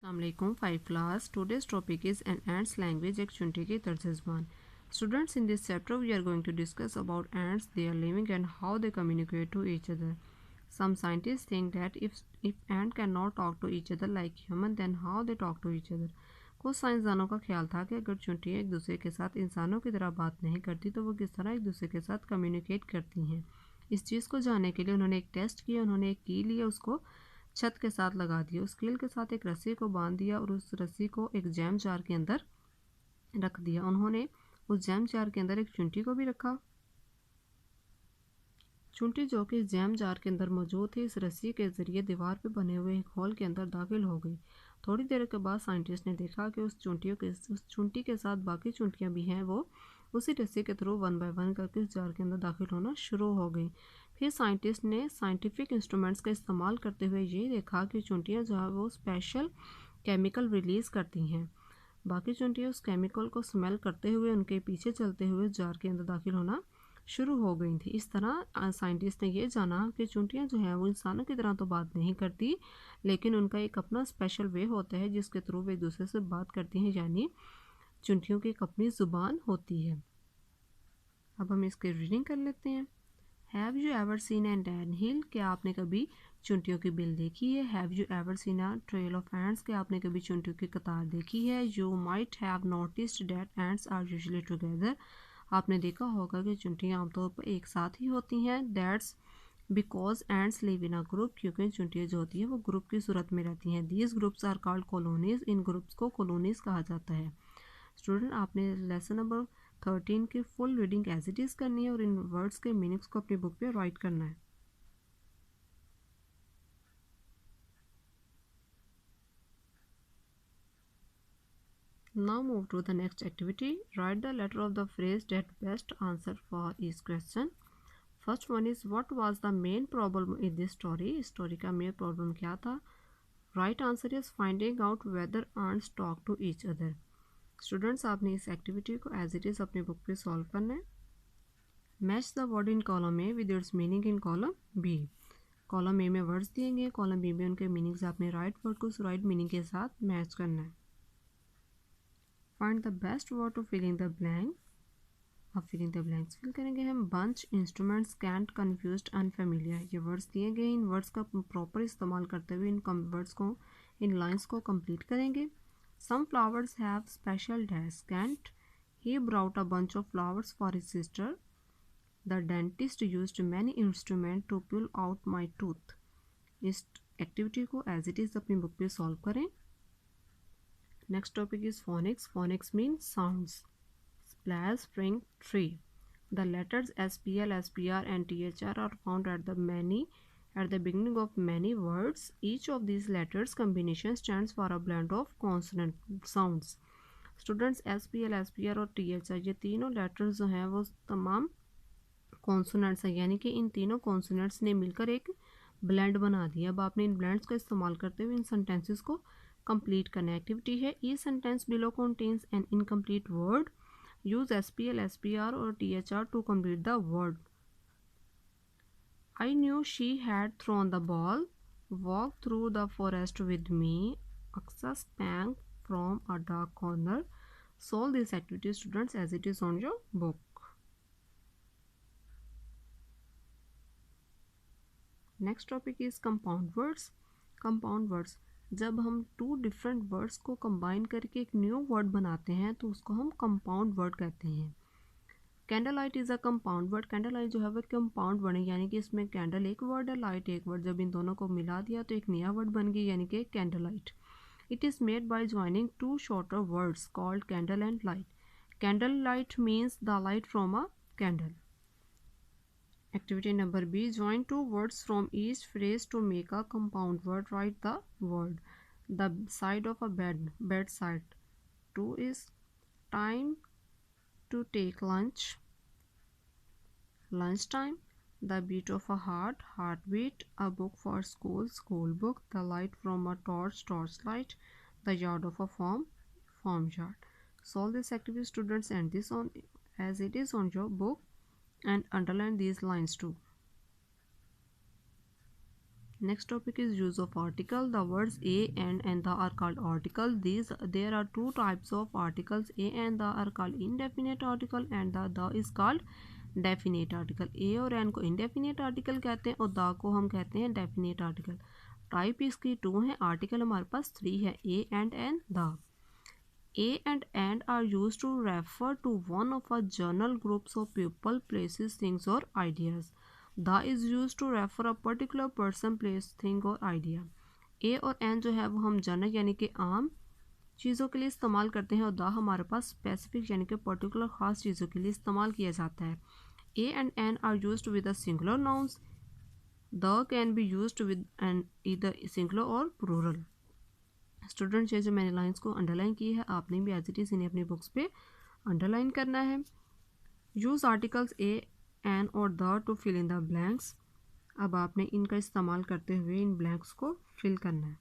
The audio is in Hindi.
Assalamualaikum 5 class. Today's topic is an ants language एक चुनटी की तर्ज ज़बान. Students, in this chapter we are going to discuss about ants, their living and how they communicate to each other. Some scientists think that if ant cannot talk to each other like human, then how they talk to each other. कुछ साइंसदानों का ख्याल था कि अगर चुनटियाँ एक दूसरे के साथ इंसानों की तरह बात नहीं करती तो वो किस तरह एक दूसरे के साथ कम्युनिकेट करती हैं. इस चीज़ को जानने के लिए उन्होंने एक टेस्ट किया. उन्होंने एक की लिया, उसको छत के साथ लगा दिया, उस कील के साथ एक रस्सी को बांध दिया और उस रस्सी को एक जैम जार के अंदर रख दिया. उन्होंने उस जैम जार के अंदर एक चुंटी को भी रखा. चुंटी जो कि जैम जार के अंदर मौजूद थी, इस रस्सी के ज़रिए दीवार पे बने हुए एक होल के अंदर दाखिल हो गई. थोड़ी देर के बाद साइंटिस्ट ने देखा कि उस चुंटी के साथ बाकी चुंटियाँ भी हैं, वो उसी रस्सी के थ्रू 1 बाय 1 करके इस जार के अंदर दाखिल होना शुरू हो गई. फिर साइंटिस्ट ने साइंटिफिक इंस्ट्रूमेंट्स का इस्तेमाल करते हुए ये देखा कि चुंटियाँ जो है वो स्पेशल केमिकल रिलीज़ करती हैं. बाकी चुंटियाँ उस केमिकल को स्मेल करते हुए उनके पीछे चलते हुए जार के अंदर दाखिल होना शुरू हो गई थी. इस तरह साइंटिस्ट ने ये जाना कि चुंटियाँ जो हैं वो इंसानों की तरह तो बात नहीं करती, लेकिन उनका एक अपना स्पेशल वे होता है जिसके थ्रू वे एक दूसरे से बात करती हैं, यानी चुंटियों की एक अपनी ज़ुबान होती है. अब हम इसकी रीडिंग कर लेते हैं. Have you ever seen an ant hill? क्या आपने कभी चुंटियों की बिल देखी है? Have you ever seen a trail of ants? क्या आपने कभी चुंटियों की कतार देखी है? You might have noticed that ants are usually together. आपने देखा होगा कि चुंटियाँ आमतौर पर एक साथ ही होती हैं. That's because ants live in a group. क्योंकि चुंटियाँ जो होती हैं वो ग्रुप की सूरत में रहती हैं. These groups are called colonies. इन ग्रुप्स को कॉलोनीज कहा जाता है. स्टूडेंट, आपने लेसन नंबर 13 की full reading as it is करनी है और इन वर्ड्स के मीनिंग्स को अपनी बुक पे राइट करना है. Now move to the next activity. Write the letter of the phrase that best answer for each question. First one is, what was the main problem in this story? Story का मेन प्रॉब्लम क्या था? Right answer is finding out whether ants talk to each other. Students, आपने इस एक्टिविटी को एज इट इज़ अपनी बुक पे सॉल्व करना है. Match the word in column A with its meaning in column B. Column A में वर्ड्स दिए गए, कॉलम बी में उनके मीनिंग्स. आपने राइट वर्ड को राइट मीनिंग के साथ मैच करना है. Find the best word to filling the blank. अब फिलिंग द ब्लैंक्स फिल करेंगे हम. Bunch, instruments, can't, confused, unfamiliar. ये वर्ड्स दिए गए. इन वर्ड्स का प्रॉपर इस्तेमाल करते हुए इन वर्ड्स को, इन लाइन्स को कंप्लीट करेंगे. Some flowers have special dash. Can't, he brought a bunch of flowers for his sister. The dentist used many instrument to pull out my tooth. इस एक्टिविटी को एज इट इज़ अपनी बुक पे सॉल्व करें. Next topic is phonics. Phonics means sounds. Splash, spring, tree. The letters SPL, SPR and THR are found at the beginning of many words. Each of these letters combination stands for a blend of consonant sounds. Students, SPL, SPR और THR ये तीनों letters जो हैं वो तमाम कॉन्सोनेंट्स हैं, यानी कि इन तीनों कॉन्सोनेंट्स ने मिलकर एक ब्लेंड बना दिया. अब आपने इन ब्लेंड्स का इस्तेमाल करते हुए इन सेंटेंसेस को कंप्लीट करना. एक्टिविटी है, each sentence below contains an incomplete word. Use SPL, SPR or THR to complete the word. I knew she had thrown the ball. Walk through the forest with me. Access bank from a dark corner. Solve this activity, students, as it is on your book. Next topic is compound words. Compound words. जब हम टू डिफरेंट वर्ड्स को कंबाइन करके एक न्यू वर्ड बनाते हैं तो उसको हम कंपाउंड वर्ड कहते हैं. Candle light is a compound word. Candle light जो है वो कंपाउंड वर्ड है, यानी कि इसमें कैंडल एक वर्ड है, लाइट एक वर्ड. जब इन दोनों को मिला दिया तो एक नया वर्ड बन गया, यानी कि candle light. It is made by joining two shorter words called candle and light. Candle light means the light from a candle. Activity number B. Join two words from each phrase to make a compound word. Write the word. The side of a bed. Bedside. 2 is time to take lunch. Lunchtime. The beat of a heart. Heartbeat. A book for school. School book. The light from a torch. Torchlight. The yard of a farm. Farmyard. Solve this activity, students, and this on as it is on your book. And underline these lines too. Next topic is use of article. The words a and the are called article. There are two types of articles. A and the are called indefinite article and the is called definite article. A और n को indefinite article कहते हैं और the को हम कहते हैं definite article. टाइप इसकी 2 है, आर्टिकल हमारे पास 3 है, a and n, the. A and are used to refer to one of a general groups of people, places, things or ideas. The is used to refer a particular person, place, thing or idea. A और n जो है वो हम जनरल यानी कि आम चीज़ों के लिए इस्तेमाल करते हैं और द हमारे पास स्पेसिफिक यानी कि पर्टिकुलर ख़ास चीज़ों के लिए इस्तेमाल किया जाता है. A and n are used with the singular nouns. The can be used with an either singular or plural. Students ये जो मैंने लाइंस को अंडरलाइन की है आपने भी एज इट इज़ इन्हें अपनी बुक्स पे अंडरलाइन करना है. यूज़ आर्टिकल्स ए एन और the to fill in the blanks. अब आपने इनका इस्तेमाल करते हुए इन ब्लैंक्स को फिल करना है.